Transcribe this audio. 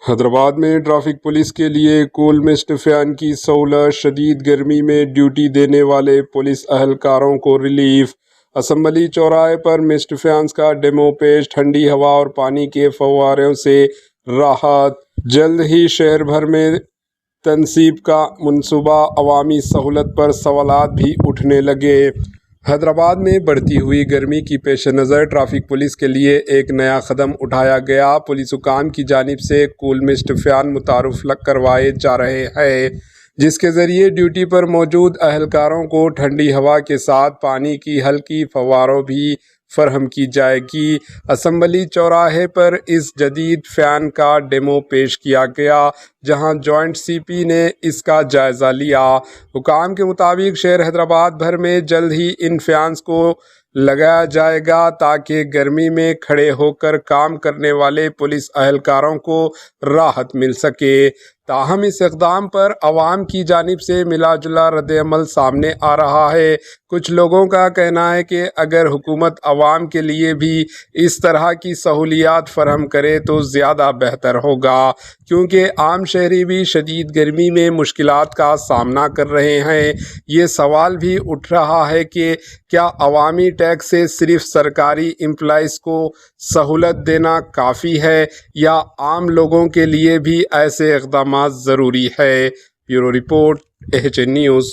حیدرآباد میں traffic police کے لیے کول مسٹ فین کی سہولت، شدید گرمی میں ڈیوٹی دینے والے پولیس اہلکاروں کو ریلیف۔ اسمبلی چوراہے پر مسٹ فینز کا ڈیمو پیش، ٹھنڈی ہوا اور پانی کے فواروں سے راحت۔ جلد ہی شہر بھر میں تنصیب کا منصوبہ، عوامی سہولت پر سوالات بھی اٹھنے لگے۔ حیدرآباد میں بڑھتی ہوئی گرمی کی پیش نظر ٹریفک پولیس کے لیے ایک نیا قدم اٹھایا گیا۔ پولیس حکام کی جانب سے کول مسٹ فین متعارف کروائے جا رہے ہیں، جس کے ذریعے ڈیوٹی پر موجود اہلکاروں کو ٹھنڈی ہوا کے ساتھ پانی کی ہلکی فواروں بھی فراہم کی جائے گی۔ اسمبلی چوراہے پر اس جدید فین کا ڈیمو پیش کیا گیا، جہاں جوائنٹ سی پی نے اس کا جائزہ لیا۔ حکام کے مطابق شہر حیدرآباد بھر میں جلد ہی ان فینز کو لگایا جائے گا تاکہ گرمی میں کھڑے ہو کر کام کرنے والے پولیس اہلکاروں کو راحت مل سکے۔ تاہم اس اقدام پر عوام کی جانب سے ملا جلا رد عمل سامنے آ رہا ہے۔ کچھ لوگوں کا کہنا ہے کہ اگر حکومت عوام کے لیے بھی اس طرح کی سہولیات فراہم کرے تو زیادہ بہتر ہوگا، کیونکہ عام شہری بھی شدید گرمی میں مشکلات کا سامنا کر رہے ہیں۔ یہ سوال بھی اٹھ رہا ہے کہ کیا عوامی ٹیکس سے صرف سرکاری امپلائیز کو سہولت دینا کافی ہے یا عام لوگوں کے لیے بھی ایسے اقدامات ضروری ہے؟ Bureau report, AHN news.